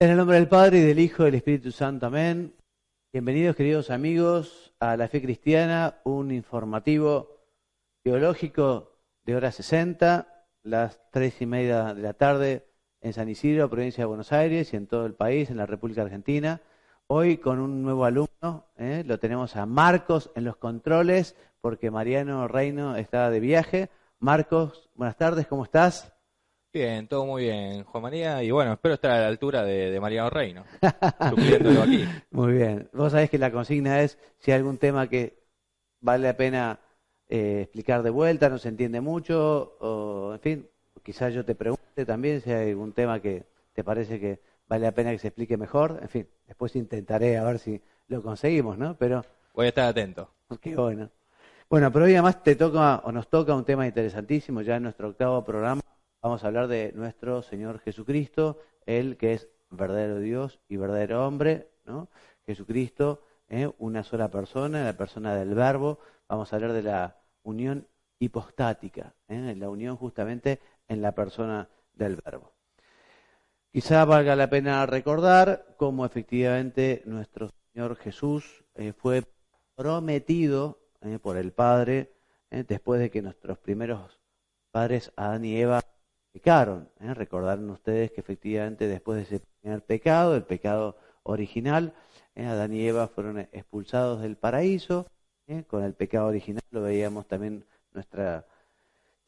En el nombre del Padre, y del Hijo, y del Espíritu Santo. Amén. Bienvenidos, queridos amigos, a La Fe Cristiana, un informativo teológico de hora 60, las 3:30 de la tarde en San Isidro, provincia de Buenos Aires, y en todo el país, en la República Argentina. Hoy con un nuevo alumno, lo tenemos a Marcos en los controles, porque Mariano Reino está de viaje. Marcos, buenas tardes, ¿cómo estás? Bien, todo muy bien, Juan María, y bueno, espero estar a la altura de Mariano Reino, supliéndolo aquí. Muy bien. Vos sabés que la consigna es si hay algún tema que vale la pena explicar de vuelta, no se entiende mucho, o en fin, quizás yo te pregunte también si hay algún tema que te parece que vale la pena que se explique mejor. En fin, después intentaré a ver si lo conseguimos, ¿no? Pero Voy a estar atento. qué bueno. Bueno, pero hoy además te toca o nos toca un tema interesantísimo. Ya en nuestro octavo programa vamos a hablar de nuestro Señor Jesucristo, Él que es verdadero Dios y verdadero hombre, ¿no? Jesucristo, una sola persona, la persona del Verbo. Vamos a hablar de la unión hipostática, la unión justamente en la persona del Verbo. Quizá valga la pena recordar cómo efectivamente nuestro Señor Jesús fue prometido por el Padre después de que nuestros primeros padres, Adán y Eva, pecaron. Recordaron ustedes que efectivamente después de ese primer pecado, el pecado original, Adán y Eva fueron expulsados del paraíso. Con el pecado original, lo veíamos también nuestra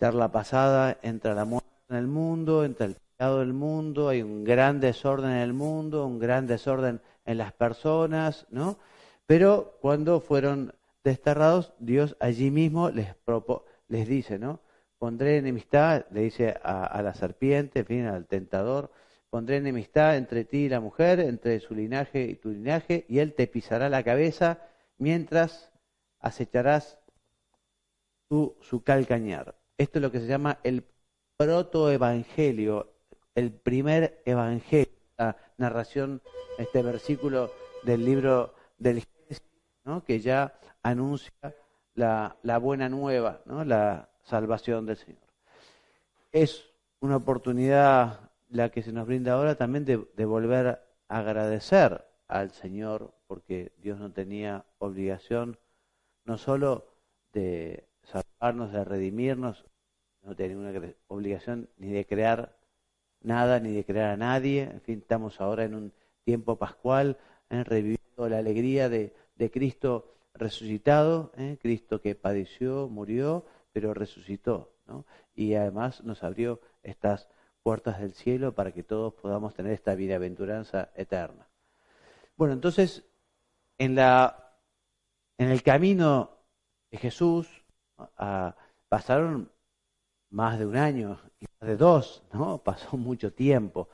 charla pasada, entra la muerte en el mundo, entra el pecado del mundo, hay un gran desorden en el mundo, un gran desorden en las personas, ¿no? Pero cuando fueron desterrados, Dios allí mismo les dice, ¿no? Pondré enemistad, le dice a la serpiente, en fin, al tentador, pondré enemistad entre ti y la mujer, entre su linaje y tu linaje, y él te pisará la cabeza mientras acecharás tú su calcañar. Esto es lo que se llama el protoevangelio, el primer evangelio, la narración, este versículo del libro del Génesis, ¿no? Que ya anuncia la buena nueva, ¿no? La salvación del Señor. Es una oportunidad la que se nos brinda ahora también de volver a agradecer al Señor, porque Dios no tenía obligación no solo de salvarnos, de redimirnos, no tenía ninguna obligación ni de crear nada, ni de crear a nadie. En fin, estamos ahora en un tiempo pascual, reviviendo la alegría de Cristo resucitado, Cristo que padeció, murió, pero resucitó, ¿no? Y además nos abrió estas puertas del cielo para que todos podamos tener esta bienaventuranza eterna. Bueno, entonces, en el camino de Jesús pasaron más de un año y más de dos, ¿no? Pasó mucho tiempo.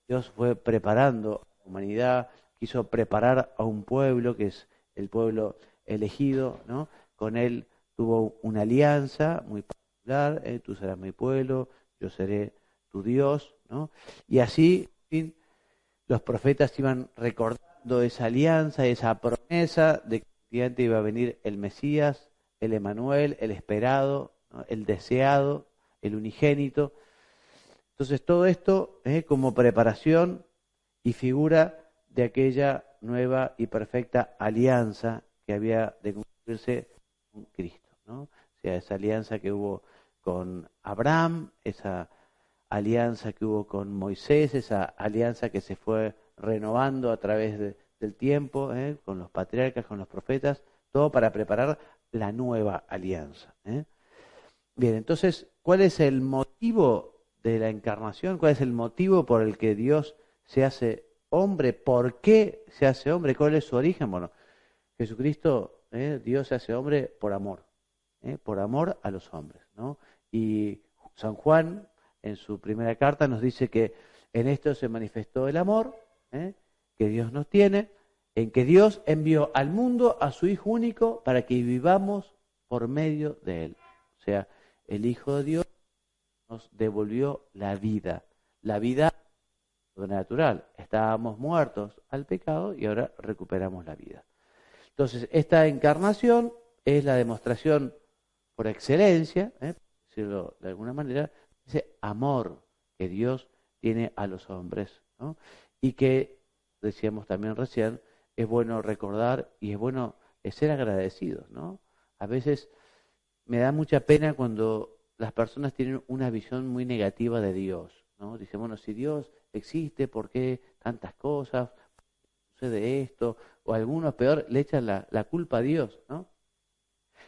Dios fue preparando a la humanidad, quiso preparar a un pueblo que es el pueblo elegido, ¿no? Con él tuvo una alianza muy particular, tú serás mi pueblo, yo seré tu Dios, ¿no? Y así, en fin, los profetas iban recordando esa alianza, esa promesa de que efectivamente iba a venir el Mesías, el Emanuel, el esperado, ¿no? El deseado, el unigénito. Entonces todo esto como preparación y figura de aquella nueva y perfecta alianza que había de cumplirse con Cristo, ¿no? O sea, esa alianza que hubo con Abraham, esa alianza que hubo con Moisés, esa alianza que se fue renovando a través del tiempo, con los patriarcas, con los profetas, todo para preparar la nueva alianza. Bien, entonces, ¿cuál es el motivo de la encarnación? ¿Cuál es el motivo por el que Dios se hace hombre? ¿Por qué se hace hombre? ¿Cuál es su origen? Bueno, Jesucristo, Dios se hace hombre por amor a los hombres, ¿no? Y San Juan, en su primera carta, nos dice que en esto se manifestó el amor que Dios nos tiene, en que Dios envió al mundo a su Hijo único para que vivamos por medio de Él. O sea, el Hijo de Dios nos devolvió la vida sobrenatural. Estábamos muertos al pecado y ahora recuperamos la vida. Entonces, esta encarnación es la demostración por excelencia, por decirlo de alguna manera, ese amor que Dios tiene a los hombres, ¿no? y que, decíamos también recién, es bueno recordar y es bueno ser agradecidos, ¿no? A veces me da mucha pena cuando las personas tienen una visión muy negativa de Dios, ¿no? Dicen, bueno, si Dios existe, ¿por qué tantas cosas? ¿Por qué sucede esto? O algunos, peor, le echan la culpa a Dios, ¿no?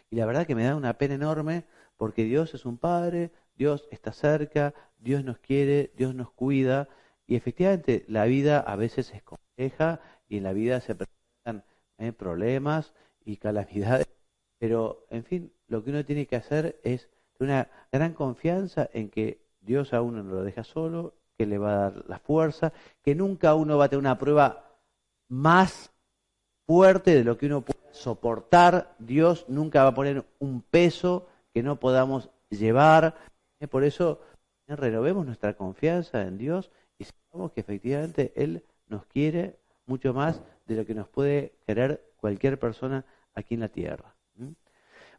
Y la verdad que me da una pena enorme porque Dios es un Padre, Dios está cerca, Dios nos quiere, Dios nos cuida y efectivamente la vida a veces es compleja y en la vida se presentan problemas y calamidades, pero en fin, lo que uno tiene que hacer es tener una gran confianza en que Dios a uno no lo deja solo, que le va a dar la fuerza, que nunca uno va a tener una prueba más fuerte de lo que uno puede soportar. Dios nunca va a poner un peso que no podamos llevar. Por eso renovemos nuestra confianza en Dios y sabemos que efectivamente Él nos quiere mucho más de lo que nos puede querer cualquier persona aquí en la tierra.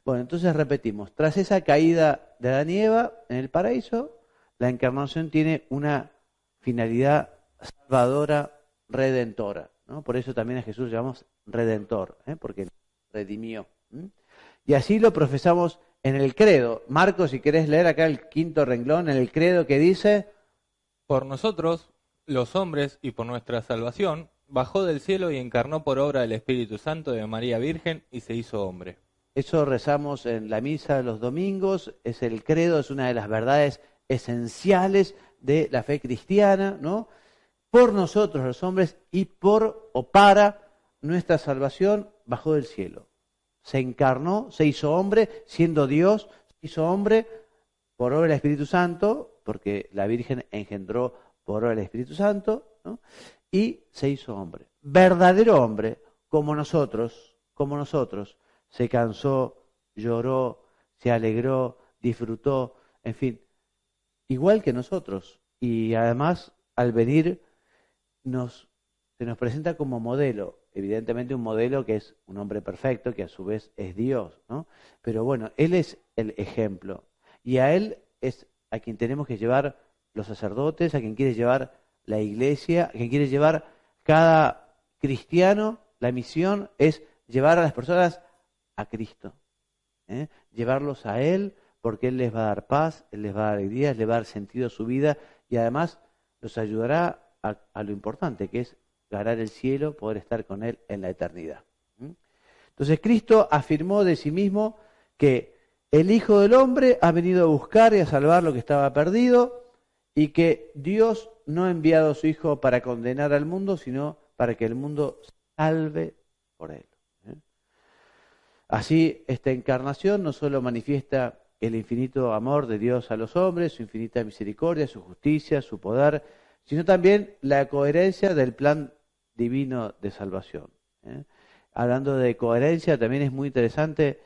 Bueno, entonces repetimos, tras esa caída de Adán y Eva en el paraíso, la encarnación tiene una finalidad salvadora, redentora, ¿no? Por eso también a Jesús llamamos Redentor, porque redimió. Y así lo profesamos en el credo. Marcos, si querés leer acá el quinto renglón, en el credo que dice: Por nosotros, los hombres, y por nuestra salvación, bajó del cielo y encarnó por obra del Espíritu Santo de María Virgen y se hizo hombre. Eso rezamos en la misa los domingos, es el credo, es una de las verdades esenciales de la fe cristiana, ¿no? Por nosotros los hombres y por o para nuestra salvación bajó del cielo. Se encarnó, se hizo hombre, siendo Dios, se hizo hombre por obra del Espíritu Santo, porque la Virgen engendró por obra del Espíritu Santo, ¿no? Y se hizo hombre. Verdadero hombre, como nosotros, se cansó, lloró, se alegró, disfrutó, en fin, igual que nosotros. Y además, al venir, se nos presenta como modelo, evidentemente un modelo que es un hombre perfecto, que a su vez es Dios, ¿no? Pero bueno, Él es el ejemplo, y a Él es a quien tenemos que llevar los sacerdotes, a quien quiere llevar la iglesia, a quien quiere llevar cada cristiano. La misión es llevar a las personas a Cristo, llevarlos a Él, porque Él les va a dar paz, Él les va a dar alegría, les va a dar sentido a su vida, y además los ayudará a lo importante, que es ganar el cielo, poder estar con Él en la eternidad. Entonces Cristo afirmó de sí mismo que el Hijo del Hombre ha venido a buscar y a salvar lo que estaba perdido, y que Dios no ha enviado a su Hijo para condenar al mundo, sino para que el mundo salve por Él. Así, esta encarnación no solo manifiesta el infinito amor de Dios a los hombres, su infinita misericordia, su justicia, su poder, sino también la coherencia del plan divino de salvación. Hablando de coherencia, también es muy interesante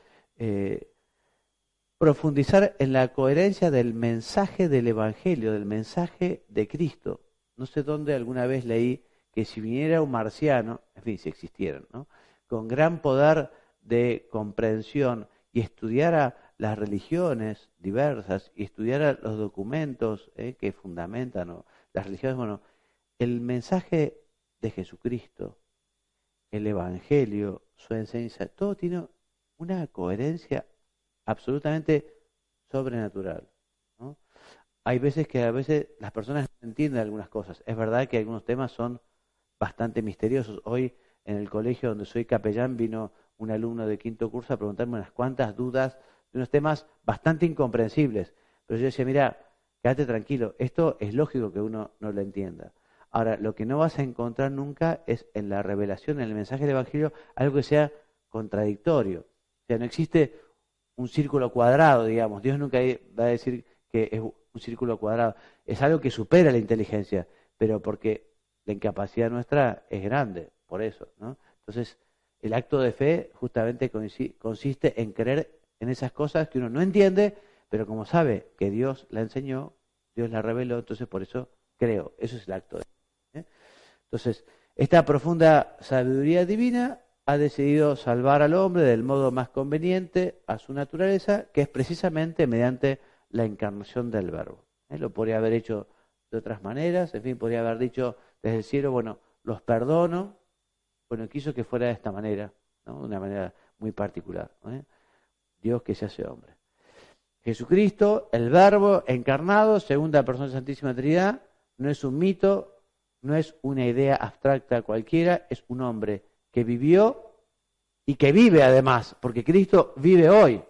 profundizar en la coherencia del mensaje del Evangelio, del mensaje de Cristo. No sé dónde alguna vez leí que si viniera un marciano, en fin, si existieran, ¿no?, con gran poder de comprensión y estudiara las religiones diversas y estudiara los documentos que fundamentan las religiones, bueno, el mensaje de Jesucristo, el Evangelio, su enseñanza, todo tiene una coherencia absolutamente sobrenatural, ¿no? Hay veces que a veces las personas no entienden algunas cosas. Es verdad que algunos temas son bastante misteriosos. Hoy en el colegio donde soy capellán vino un alumno de quinto curso a preguntarme unas cuantas dudas de unos temas bastante incomprensibles. Pero yo decía, mira, quédate tranquilo, esto es lógico que uno no lo entienda. Ahora, lo que no vas a encontrar nunca es en la revelación, en el mensaje del Evangelio, algo que sea contradictorio. O sea, no existe un círculo cuadrado, digamos. Dios nunca va a decir que es un círculo cuadrado. Es algo que supera la inteligencia, pero porque la incapacidad nuestra es grande, por eso, ¿no? Entonces, el acto de fe justamente consiste en creer en esas cosas que uno no entiende, pero como sabe que Dios la enseñó, Dios la reveló, entonces por eso creo. Eso es el acto de fe. Entonces, esta profunda sabiduría divina ha decidido salvar al hombre del modo más conveniente a su naturaleza, que es precisamente mediante la encarnación del Verbo. Lo podría haber hecho de otras maneras, en fin, podría haber dicho desde el cielo, bueno, los perdono. Bueno, quiso que fuera de esta manera, ¿no? De una manera muy particular, ¿no? Dios que se hace hombre. Jesucristo, el Verbo encarnado, segunda persona de la Santísima Trinidad, no es un mito, no es una idea abstracta cualquiera, es un hombre que vivió y que vive además, porque Cristo vive hoy,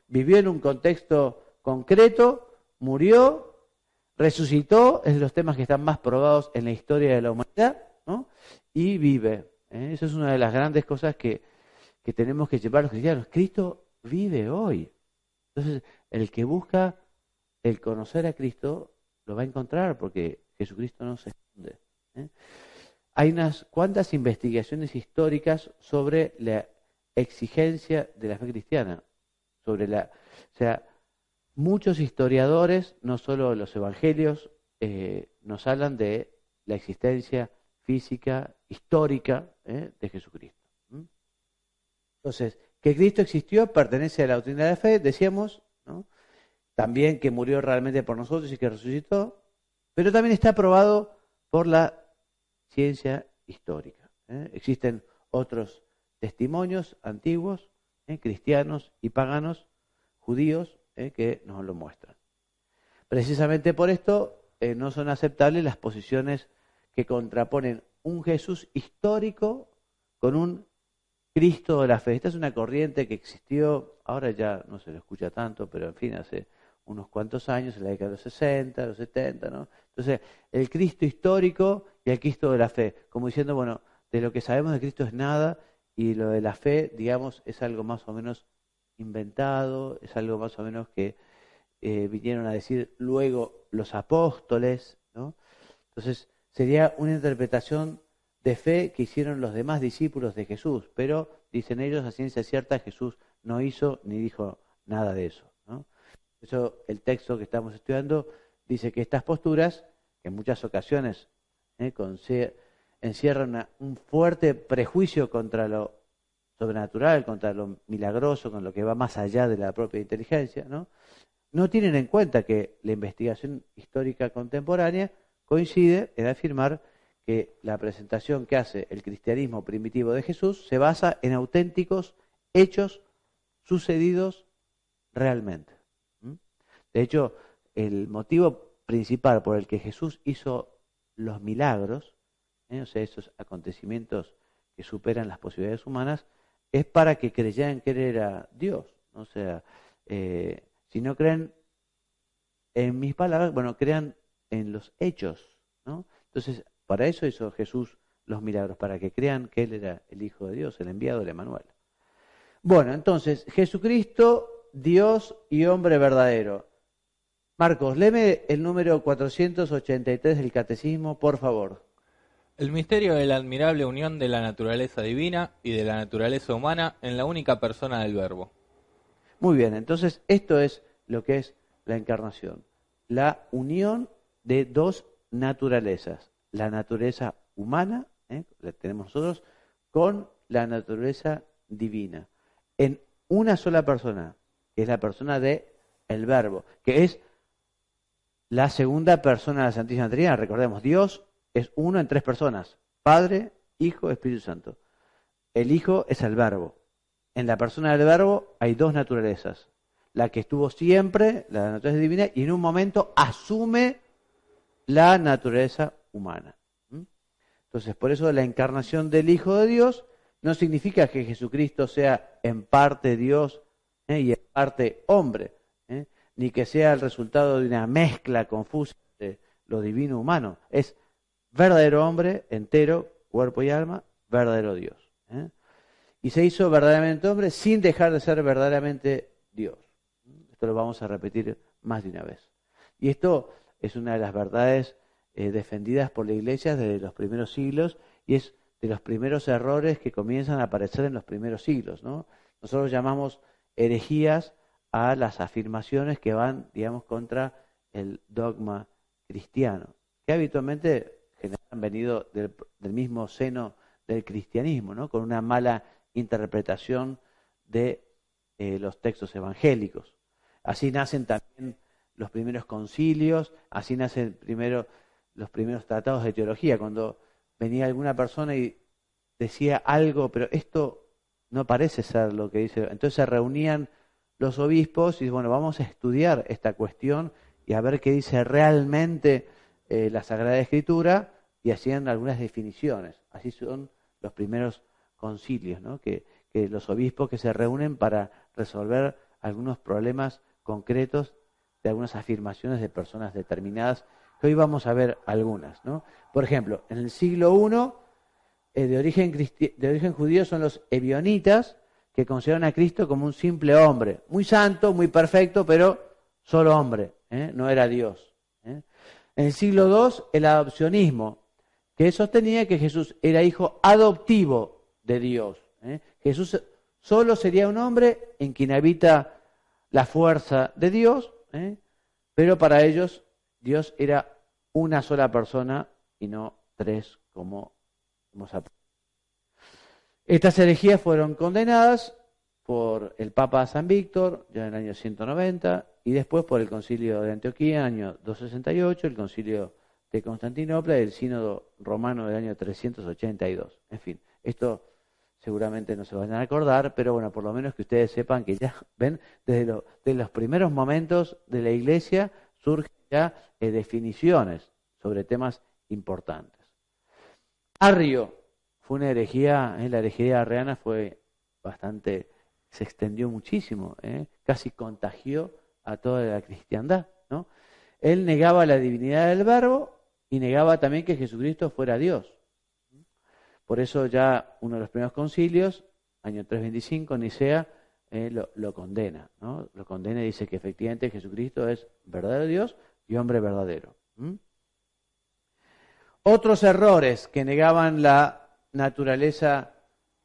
vivió en un contexto concreto, murió, resucitó, es de los temas que están más probados en la historia de la humanidad, ¿no? Y vive. Esa es una de las grandes cosas que tenemos que llevar los cristianos. Cristo vive hoy. Entonces, el que busca el conocer a Cristo lo va a encontrar porque Jesucristo no se esconde. Hay unas cuantas investigaciones históricas sobre la exigencia de la fe cristiana. O sea, muchos historiadores, no solo los evangelios, nos hablan de la existencia física, histórica de Jesucristo. Entonces, que Cristo existió pertenece a la doctrina de la fe, decíamos, ¿no? También que murió realmente por nosotros y que resucitó, pero también está probado por la ciencia histórica. Existen otros testimonios antiguos, cristianos y paganos, judíos, que nos lo muestran. Precisamente por esto no son aceptables las posiciones que contraponen un Jesús histórico con un Cristo de la fe. Esta es una corriente que existió, ahora ya no se lo escucha tanto, pero en fin, hace unos cuantos años, en la década de los 60, los 70, ¿no? Entonces, el Cristo histórico y el Cristo de la fe, como diciendo, bueno, de lo que sabemos de Cristo es nada, y lo de la fe, digamos, es algo más o menos inventado, es algo más o menos que vinieron a decir luego los apóstoles, ¿no? Entonces, sería una interpretación de fe que hicieron los demás discípulos de Jesús, pero dicen ellos a ciencia cierta Jesús no hizo ni dijo nada de eso, ¿no? Por eso el texto que estamos estudiando dice que estas posturas, que en muchas ocasiones encierran un fuerte prejuicio contra lo sobrenatural, contra lo milagroso, con lo que va más allá de la propia inteligencia, no tienen en cuenta que la investigación histórica contemporánea coincide en afirmar que la presentación que hace el cristianismo primitivo de Jesús se basa en auténticos hechos sucedidos realmente. De hecho, el motivo principal por el que Jesús hizo los milagros, o sea, esos acontecimientos que superan las posibilidades humanas, es para que creyeran que Él era Dios. O sea, si no creen en mis palabras, bueno, crean en los hechos, ¿no? Entonces, para eso hizo Jesús los milagros, para que crean que Él era el Hijo de Dios, el enviado del Emanuel. Bueno, entonces, Jesucristo, Dios y hombre verdadero. Marcos, léeme el número 483 del Catecismo, por favor. El misterio de la admirable unión de la naturaleza divina y de la naturaleza humana en la única persona del Verbo. Muy bien, entonces esto es lo que es la encarnación. La unión de dos naturalezas. La naturaleza humana, la tenemos nosotros, con la naturaleza divina. En una sola persona, que es la persona de el Verbo, que es la segunda persona de la Santísima Trinidad. Recordemos, Dios es uno en tres personas: Padre, Hijo, Espíritu Santo. El Hijo es el Verbo. En la persona del Verbo hay dos naturalezas. La que estuvo siempre, la naturaleza divina, y en un momento asume la naturaleza humana. Entonces, por eso la encarnación del Hijo de Dios no significa que Jesucristo sea en parte Dios y en parte hombre, ni que sea el resultado de una mezcla confusa de lo divino humano. Es verdadero hombre, entero, cuerpo y alma, verdadero Dios. Y se hizo verdaderamente hombre sin dejar de ser verdaderamente Dios. Esto lo vamos a repetir más de una vez. Y esto es una de las verdades defendidas por la Iglesia desde los primeros siglos, y es de los primeros errores que comienzan a aparecer en los primeros siglos, ¿no? Nosotros llamamos herejías a las afirmaciones que van, digamos, contra el dogma cristiano, que habitualmente han venido del mismo seno del cristianismo, ¿no? Con una mala interpretación de los textos evangélicos. Así nacen también los primeros concilios, así nacen primero los primeros tratados de teología, cuando venía alguna persona y decía algo, pero esto no parece ser lo que dice. Entonces se reunían los obispos y bueno, vamos a estudiar esta cuestión y a ver qué dice realmente la Sagrada Escritura, y hacían algunas definiciones. Así son los primeros concilios, ¿no? Que los obispos que se reúnen para resolver algunos problemas concretos de algunas afirmaciones de personas determinadas, que hoy vamos a ver algunas, ¿no? Por ejemplo, en el siglo I, de origen judío, son los ebionitas, que consideran a Cristo como un simple hombre, muy santo, muy perfecto, pero solo hombre, no era Dios. En el siglo II, el adopcionismo, que sostenía que Jesús era hijo adoptivo de Dios. Jesús solo sería un hombre en quien habita la fuerza de Dios, pero para ellos Dios era una sola persona y no tres, como hemos aprendido. Estas herejías fueron condenadas por el Papa San Víctor, ya en el año 190, y después por el Concilio de Antioquía, en el año 268, el Concilio de Constantinopla y el Sínodo Romano del año 382. En fin, esto seguramente no se van a acordar, pero bueno, por lo menos que ustedes sepan que ya, ven, desde los primeros momentos de la Iglesia surgen ya definiciones sobre temas importantes. Arrio fue una herejía, la herejía arriana fue bastante, se extendió muchísimo, casi contagió a toda la cristiandad, ¿no? Él negaba la divinidad del Verbo y negaba también que Jesucristo fuera Dios. Por eso ya uno de los primeros concilios, año 325, Nicea, lo condena, ¿no? Lo condena y dice que efectivamente Jesucristo es verdadero Dios y hombre verdadero. Otros errores que negaban la naturaleza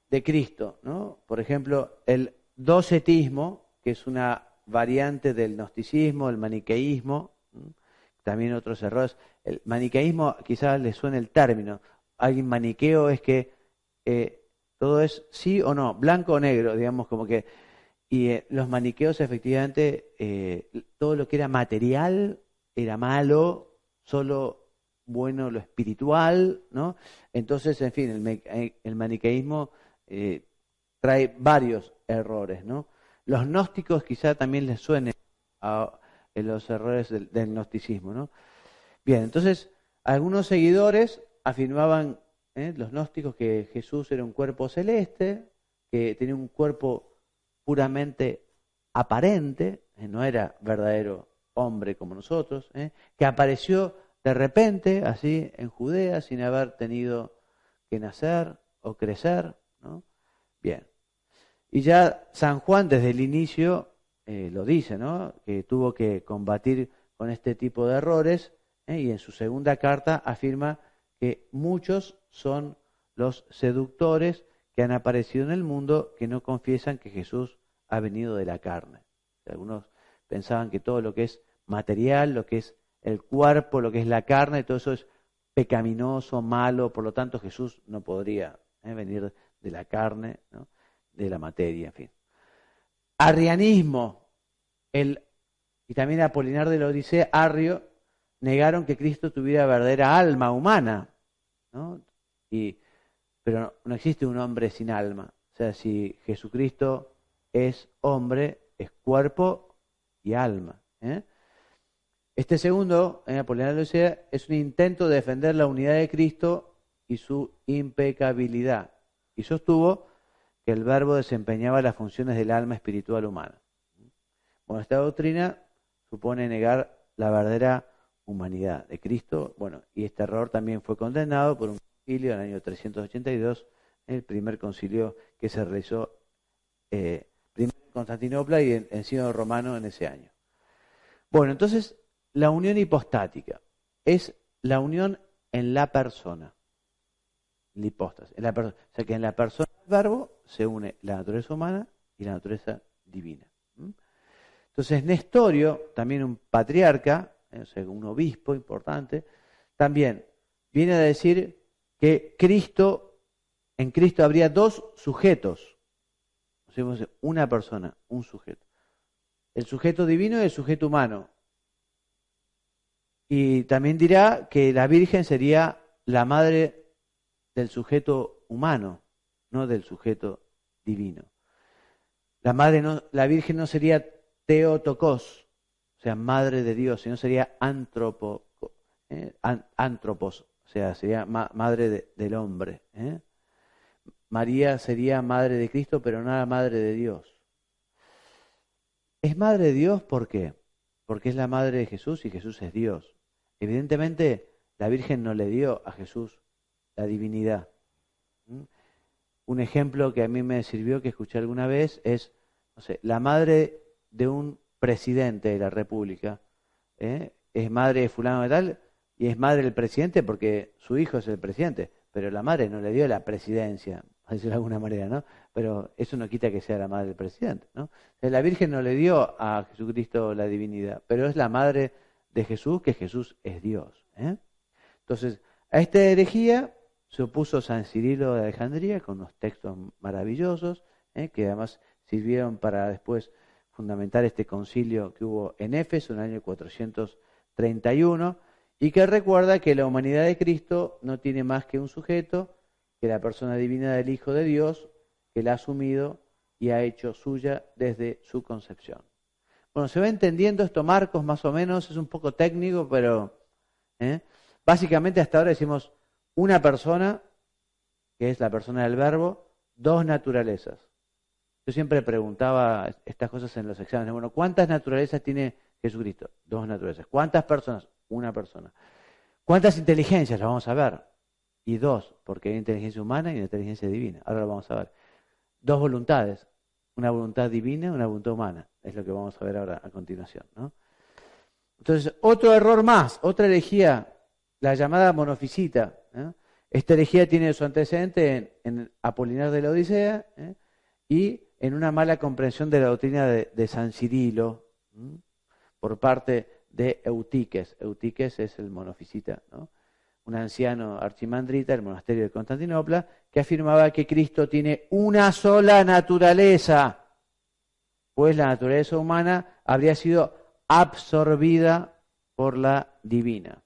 de Cristo, ¿no? Por ejemplo, el docetismo, que es una variante del gnosticismo, el maniqueísmo, también otros errores. El maniqueísmo, quizás les suene el término. Alguien maniqueo es que todo es sí o no, blanco o negro, digamos, como que. Y los maniqueos, efectivamente, todo lo que era material era malo, solo bueno lo espiritual, ¿no? Entonces, en fin, el maniqueísmo trae varios errores, ¿no? Los gnósticos quizá también les suenen a los errores del gnosticismo, ¿no? Bien, entonces, algunos seguidores afirmaban, los gnósticos, que Jesús era un cuerpo celeste, que tenía un cuerpo puramente aparente, no era verdadero hombre como nosotros, que apareció de repente, así, en Judea, sin haber tenido que nacer o crecer, ¿no? Bien. Y ya San Juan desde el inicio lo dice, ¿no? Que tuvo que combatir con este tipo de errores, y en su segunda carta afirma que muchos son los seductores que han aparecido en el mundo que no confiesan que Jesús ha venido de la carne. Algunos pensaban que todo lo que es material, lo que es el cuerpo, lo que es la carne, todo eso es pecaminoso, malo, por lo tanto Jesús no podría venir de la carne, ¿no? De la materia, en fin. Arrianismo, y también Apolinar de la Odisea, Arrio, negaron que Cristo tuviera verdadera alma humana, ¿no? Pero no existe un hombre sin alma. O sea, si Jesucristo es hombre, es cuerpo y alma. Este segundo, en Apolinar de la Odisea, es un intento de defender la unidad de Cristo y su impecabilidad. Y sostuvo que el Verbo desempeñaba las funciones del alma espiritual humana. Bueno, esta doctrina supone negar la verdadera humanidad de Cristo. Bueno, y este error también fue condenado por un concilio en el año 382, el primer concilio que se realizó primero en Constantinopla y en Sínodo Romano en ese año. Bueno, entonces, la unión hipostática es la unión en la persona. La hipóstasis, en la persona. O sea que en la persona del Verbo se une la naturaleza humana y la naturaleza divina. Entonces Nestorio, también un patriarca, o sea, un obispo importante, también viene a decir que en Cristo habría dos sujetos. O sea, una persona, un sujeto. El sujeto divino y el sujeto humano. Y también dirá que la Virgen sería la madre del sujeto humano, no del sujeto divino. La Virgen no sería Theotokos, o sea, madre de Dios, sino sería antropos, o sea, sería madre del hombre. María sería madre de Cristo, pero no la madre de Dios. ¿Es madre de Dios por qué? Porque es la madre de Jesús y Jesús es Dios. Evidentemente, la Virgen no le dio a Jesús la divinidad. Un ejemplo que a mí me sirvió, que escuché alguna vez, es, no sé, la madre de un presidente de la República, es madre de fulano de tal, y es madre del presidente porque su hijo es el presidente, pero la madre no le dio la presidencia, a decirlo de alguna manera, ¿no? Pero eso no quita que sea la madre del presidente, ¿no? La Virgen no le dio a Jesucristo la divinidad, pero es la madre de Jesús, que Jesús es Dios. Entonces, a esta herejía se opuso San Cirilo de Alejandría con unos textos maravillosos, que además sirvieron para después fundamentar este concilio que hubo en Éfeso en el año 431, y que recuerda que la humanidad de Cristo no tiene más que un sujeto, que la persona divina del Hijo de Dios, que la ha asumido y ha hecho suya desde su concepción. Bueno, se va entendiendo esto, Marcos, más o menos, es un poco técnico, pero básicamente hasta ahora decimos una persona, que es la persona del Verbo, dos naturalezas. Yo siempre preguntaba estas cosas en los exámenes. Bueno, ¿cuántas naturalezas tiene Jesucristo? Dos naturalezas. ¿Cuántas personas? Una persona. ¿Cuántas inteligencias? Las vamos a ver. Y dos, porque hay inteligencia humana y una inteligencia divina. Ahora lo vamos a ver. Dos voluntades. Una voluntad divina y una voluntad humana. Es lo que vamos a ver ahora a continuación, ¿no? Entonces, otro error más, otra herejía, la llamada monofisita. Esta herejía tiene su antecedente en Apolinar de la Odisea y en una mala comprensión de la doctrina de San Cirilo por parte de Eutiques. Eutiques es el monofisita, ¿no? Un anciano archimandrita del monasterio de Constantinopla que afirmaba que Cristo tiene una sola naturaleza, pues la naturaleza humana habría sido absorbida por la divina.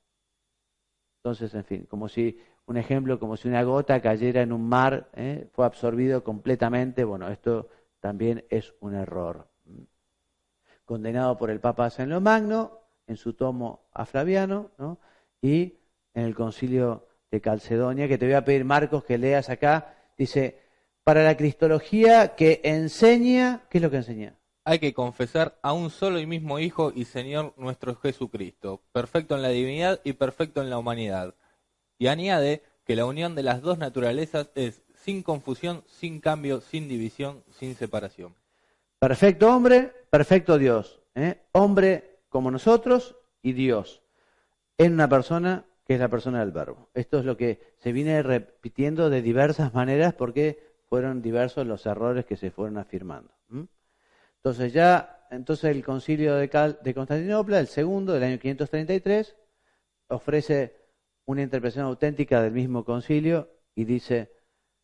Entonces, en fin, como si un ejemplo, como si una gota cayera en un mar, fue absorbido completamente. Bueno, esto también es un error. Condenado por el Papa San León Magno en su tomo a Flaviano, ¿no? Y en el concilio de Calcedonia, que te voy a pedir, Marcos, que leas acá, dice, para la cristología que enseña, ¿qué es lo que enseña? Hay que confesar a un solo y mismo Hijo y Señor nuestro Jesucristo, perfecto en la divinidad y perfecto en la humanidad. Y añade que la unión de las dos naturalezas es sin confusión, sin cambio, sin división, sin separación. Perfecto hombre, perfecto Dios. Hombre como nosotros y Dios. En una persona que es la persona del Verbo. Esto es lo que se viene repitiendo de diversas maneras porque fueron diversos los errores que se fueron afirmando. Entonces el concilio de Constantinopla, el segundo del año 533, ofrece una interpretación auténtica del mismo concilio y dice,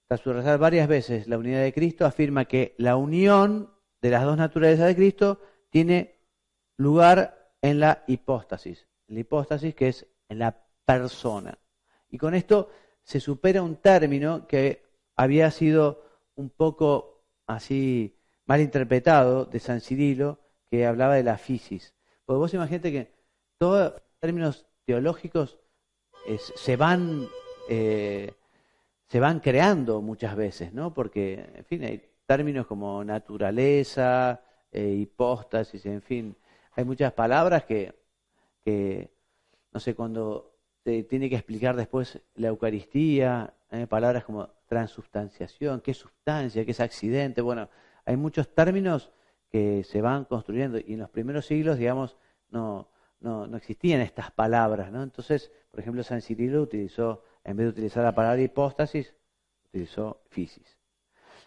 tras subrayar varias veces la unidad de Cristo, afirma que la unión de las dos naturalezas de Cristo tiene lugar en la hipóstasis. La hipóstasis que es en la persona. Y con esto se supera un término que había sido un poco así mal interpretado de San Cirilo, que hablaba de la fisis. Porque vos imaginate que todos los términos teológicos se van creando muchas veces, ¿no? Porque, en fin, hay términos como naturaleza, hipóstasis, en fin, hay muchas palabras que no sé, cuando se tiene que explicar después la Eucaristía, palabras como transubstanciación, qué es sustancia, qué es accidente, bueno, hay muchos términos que se van construyendo y en los primeros siglos, digamos, no existían estas palabras, ¿no? Entonces, por ejemplo, San Cirilo utilizó, en vez de utilizar la palabra hipóstasis, utilizó fisis.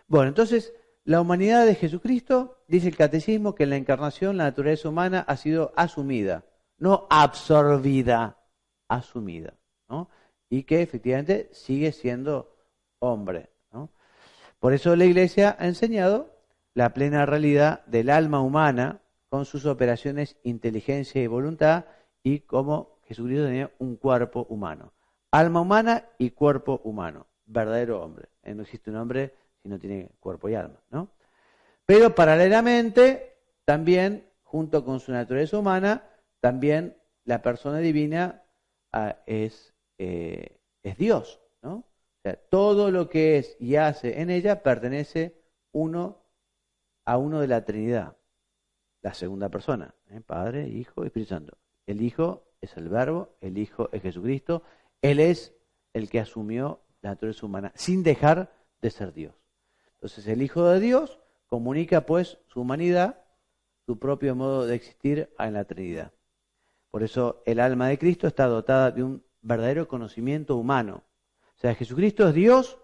Bueno, entonces, la humanidad de Jesucristo, dice el Catecismo, que en la encarnación la naturaleza humana ha sido asumida, no absorbida, asumida, ¿no? Y que efectivamente sigue siendo hombre, ¿no? Por eso la Iglesia ha enseñado la plena realidad del alma humana con sus operaciones inteligencia y voluntad y cómo Jesucristo tenía un cuerpo humano. Alma humana y cuerpo humano. Verdadero hombre. No existe un hombre si no tiene cuerpo y alma, ¿no? Pero paralelamente, también, junto con su naturaleza humana, también la persona divina es Dios, ¿no? O sea, todo lo que es y hace en ella pertenece a uno de la Trinidad, la segunda persona, Padre, Hijo y Espíritu Santo. El Hijo es el Verbo, el Hijo es Jesucristo, Él es el que asumió la naturaleza humana, sin dejar de ser Dios. Entonces el Hijo de Dios comunica pues su humanidad, su propio modo de existir en la Trinidad. Por eso el alma de Cristo está dotada de un verdadero conocimiento humano. O sea, Jesucristo es Dios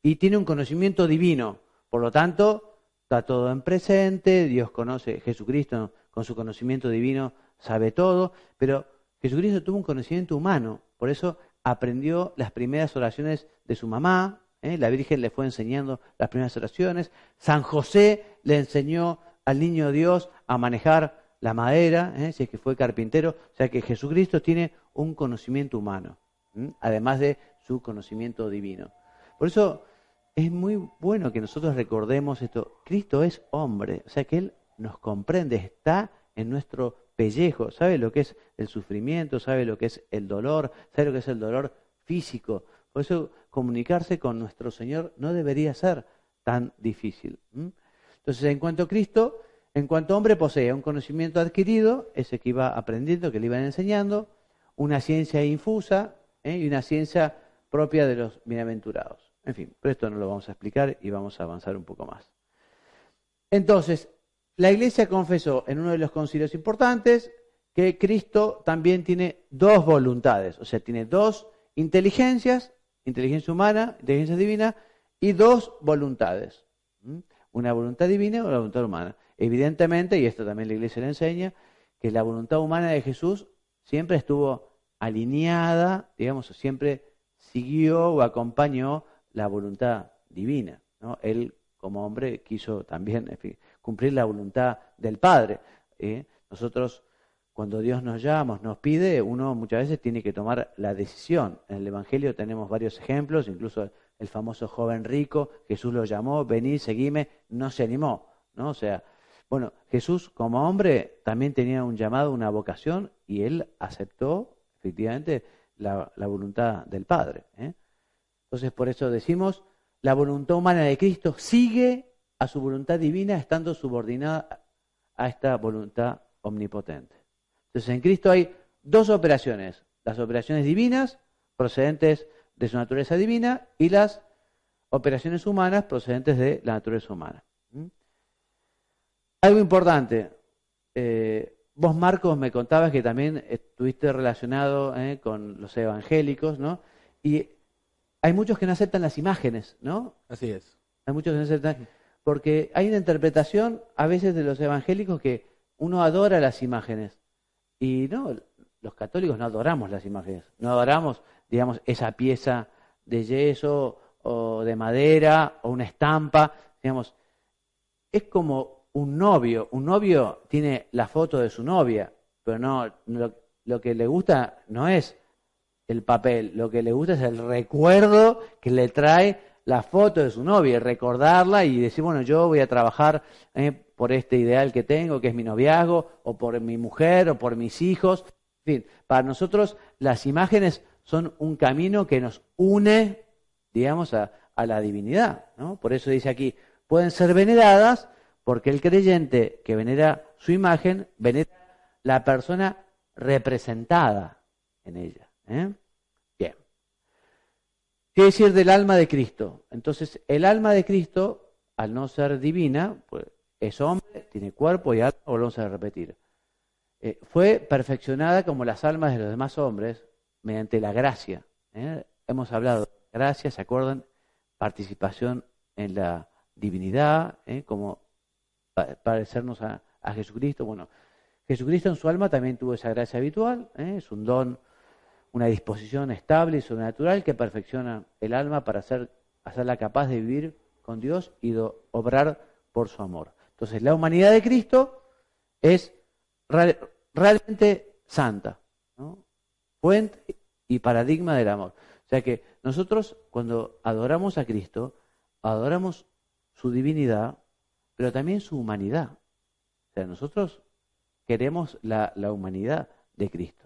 y tiene un conocimiento divino. Por lo tanto, está todo en presente, Dios conoce, Jesucristo con su conocimiento divino sabe todo, pero Jesucristo tuvo un conocimiento humano. Por eso aprendió las primeras oraciones de su mamá, la Virgen le fue enseñando las primeras oraciones, San José le enseñó al niño Dios a manejar la madera, si es que fue carpintero, o sea que Jesucristo tiene un conocimiento humano, además de su conocimiento divino. Por eso es muy bueno que nosotros recordemos esto, Cristo es hombre, o sea que Él nos comprende, está en nuestro pellejo, sabe lo que es el sufrimiento, sabe lo que es el dolor, sabe lo que es el dolor físico. Por eso comunicarse con nuestro Señor no debería ser tan difícil. Entonces, en cuanto a Cristo, en cuanto hombre posee un conocimiento adquirido, ese que iba aprendiendo, que le iban enseñando, una ciencia infusa y una ciencia propia de los bienaventurados. En fin, pero esto no lo vamos a explicar y vamos a avanzar un poco más. Entonces, la Iglesia confesó en uno de los concilios importantes que Cristo también tiene dos voluntades, o sea, tiene dos inteligencias, inteligencia humana, inteligencia divina, y dos voluntades. Una voluntad divina y una voluntad humana. Evidentemente, y esto también la Iglesia le enseña, que la voluntad humana de Jesús siempre estuvo alineada, digamos, siempre siguió o acompañó la voluntad divina, ¿no? Él, como hombre, quiso también, en fin, cumplir la voluntad del Padre. Nosotros, cuando Dios nos llama, nos pide, uno muchas veces tiene que tomar la decisión. En el Evangelio tenemos varios ejemplos, incluso el famoso joven rico, Jesús lo llamó, vení, seguime, no se animó, ¿no? O sea, bueno, Jesús como hombre también tenía un llamado, una vocación, y él aceptó efectivamente la voluntad del Padre. Entonces, por eso decimos, la voluntad humana de Cristo sigue a su voluntad divina estando subordinada a esta voluntad omnipotente. Entonces, en Cristo hay dos operaciones, las operaciones divinas procedentes de su naturaleza divina y las operaciones humanas procedentes de la naturaleza humana. Algo importante, vos, Marcos, me contabas que también estuviste relacionado con los evangélicos, ¿no? Y hay muchos que no aceptan las imágenes, ¿no? Así es. Hay muchos que no aceptan, porque hay una interpretación a veces de los evangélicos que uno adora las imágenes. Y no, los católicos no adoramos las imágenes, no adoramos, digamos, esa pieza de yeso o de madera o una estampa, digamos, es como un novio tiene la foto de su novia, pero no, lo que le gusta no es el papel, lo que le gusta es el recuerdo que le trae la foto de su novia, y recordarla y decir, bueno, yo voy a trabajar por este ideal que tengo, que es mi noviazgo, o por mi mujer, o por mis hijos. En fin, para nosotros las imágenes son un camino que nos une, digamos, a la divinidad, ¿no? Por eso dice aquí, pueden ser veneradas porque el creyente que venera su imagen, venera la persona representada en ella. Bien. ¿Qué decir del alma de Cristo? Entonces, el alma de Cristo, al no ser divina, pues es hombre, tiene cuerpo y alma, volvemos a repetir. Fue perfeccionada como las almas de los demás hombres mediante la gracia. Hemos hablado de gracia, ¿se acuerdan? Participación en la divinidad, como parecernos a Jesucristo. Bueno, Jesucristo en su alma también tuvo esa gracia habitual, es un don, una disposición estable y sobrenatural que perfecciona el alma para hacerla capaz de vivir con Dios y de obrar por su amor. Entonces, la humanidad de Cristo es realmente santa, ¿no? fuente y paradigma del amor. O sea que nosotros cuando adoramos a Cristo, adoramos su divinidad, pero también su humanidad. O sea, nosotros queremos la humanidad de Cristo.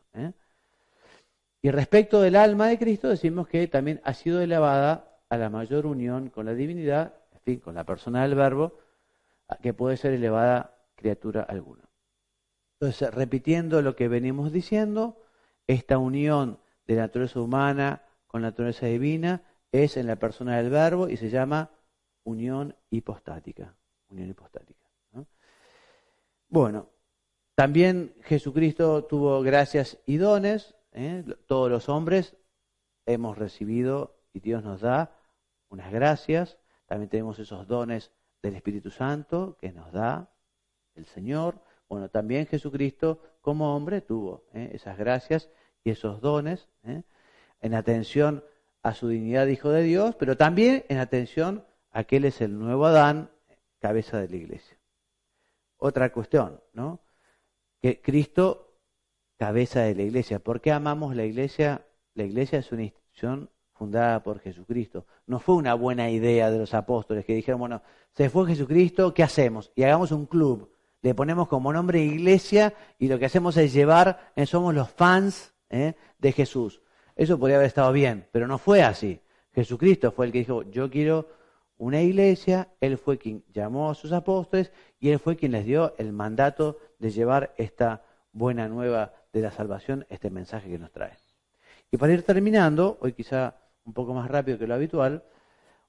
Y respecto del alma de Cristo, decimos que también ha sido elevada a la mayor unión con la divinidad, en fin, con la persona del Verbo, que puede ser elevada criatura alguna. Entonces, repitiendo lo que venimos diciendo, esta unión de la naturaleza humana con la naturaleza divina es en la persona del Verbo y se llama unión hipostática. Unión hipostática, ¿no? Bueno, también Jesucristo tuvo gracias y dones. Todos los hombres hemos recibido y Dios nos da unas gracias. También tenemos esos dones del Espíritu Santo que nos da el Señor. Bueno, también Jesucristo como hombre tuvo esas gracias y esos dones en atención a su dignidad de Hijo de Dios, pero también en atención a que Él es el nuevo Adán, cabeza de la iglesia. Otra cuestión, ¿no? Que Cristo, cabeza de la iglesia. ¿Por qué amamos la iglesia? La iglesia es una institución fundada por Jesucristo. No fue una buena idea de los apóstoles que dijeron, bueno, se fue Jesucristo, ¿qué hacemos? Y hagamos un club. Le ponemos como nombre iglesia y lo que hacemos es llevar, somos los fans de Jesús. Eso podría haber estado bien, pero no fue así. Jesucristo fue el que dijo, yo quiero una iglesia. Él fue quien llamó a sus apóstoles y Él fue quien les dio el mandato de llevar esta buena nueva de la salvación, este mensaje que nos trae. Y para ir terminando, hoy quizá un poco más rápido que lo habitual,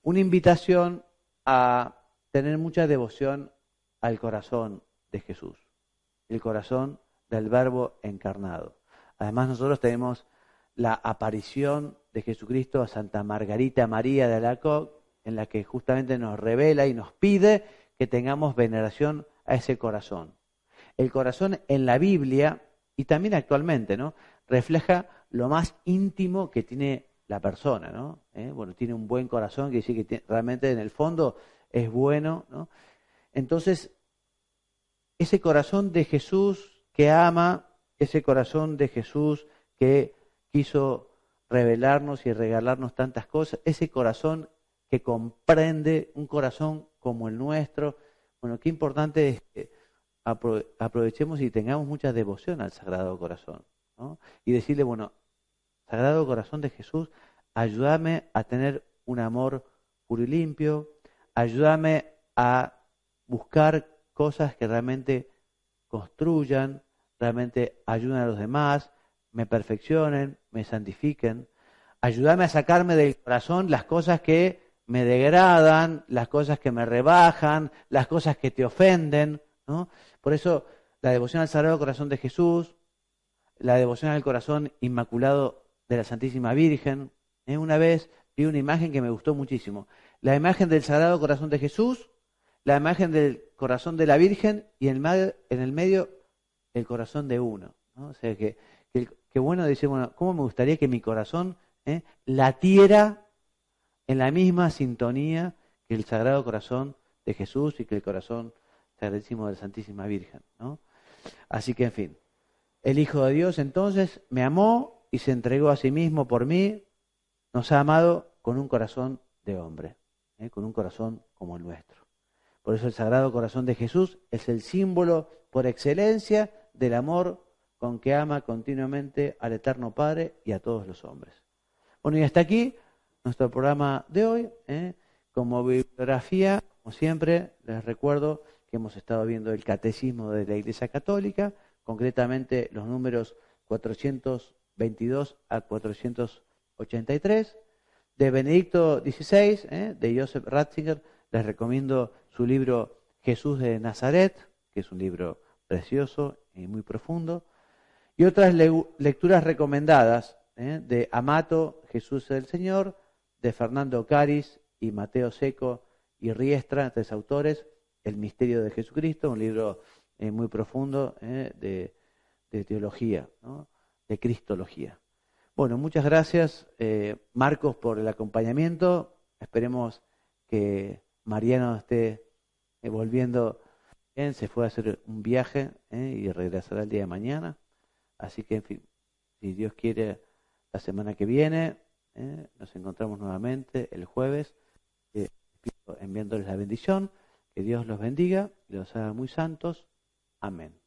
una invitación a tener mucha devoción al corazón de Jesús, el corazón del Verbo encarnado. Además nosotros tenemos la aparición de Jesucristo a Santa Margarita María de Alacoque, en la que justamente nos revela y nos pide que tengamos veneración a ese corazón. El corazón en la Biblia y también actualmente, ¿no?, refleja lo más íntimo que tiene la persona, ¿no? Bueno, tiene un buen corazón, que dice que realmente en el fondo es bueno, ¿no? Entonces, ese corazón de Jesús que ama, ese corazón de Jesús que quiso revelarnos y regalarnos tantas cosas, ese corazón que comprende, un corazón como el nuestro. Bueno, qué importante es que aprovechemos y tengamos mucha devoción al Sagrado Corazón, ¿no? Y decirle, bueno, Sagrado Corazón de Jesús, ayúdame a tener un amor puro y limpio, ayúdame a buscar cosas que realmente construyan, realmente ayuden a los demás, me perfeccionen, me santifiquen. Ayúdame a sacarme del corazón las cosas que me degradan, las cosas que me rebajan, las cosas que te ofenden, ¿no? Por eso la devoción al Sagrado Corazón de Jesús, la devoción al Corazón Inmaculado de la Santísima Virgen. Una vez vi una imagen que me gustó muchísimo. La imagen del Sagrado Corazón de Jesús, la imagen del Corazón de la Virgen y en el medio el corazón de uno, ¿no? O sea que bueno, dice, bueno, ¿cómo me gustaría que mi corazón latiera en la misma sintonía que el Sagrado Corazón de Jesús y que el corazón sagradísimo de la Santísima Virgen, ¿no? Así que, en fin, el Hijo de Dios entonces me amó y se entregó a sí mismo por mí, nos ha amado con un corazón de hombre, con un corazón como el nuestro. Por eso el Sagrado Corazón de Jesús es el símbolo por excelencia del amor con que ama continuamente al Eterno Padre y a todos los hombres. Bueno, y hasta aquí nuestro programa de hoy. Como bibliografía, como siempre, les recuerdo que hemos estado viendo el Catecismo de la Iglesia Católica, concretamente los números 422 a 483, de Benedicto XVI, de Joseph Ratzinger. Les recomiendo su libro Jesús de Nazaret, que es un libro precioso y muy profundo. Y otras lecturas recomendadas, de Amato, Jesús del Señor, de Fernando Caris y Mateo Seco y Riestra, tres autores, El Misterio de Jesucristo, un libro muy profundo de teología, ¿no?, de cristología. Bueno, muchas gracias, Marcos, por el acompañamiento. Esperemos que Mariano esté volviendo bien, se fue a hacer un viaje y regresará el día de mañana. Así que, en fin, si Dios quiere, la semana que viene. Nos encontramos nuevamente el jueves, enviándoles la bendición. Que Dios los bendiga y los haga muy santos. Amén.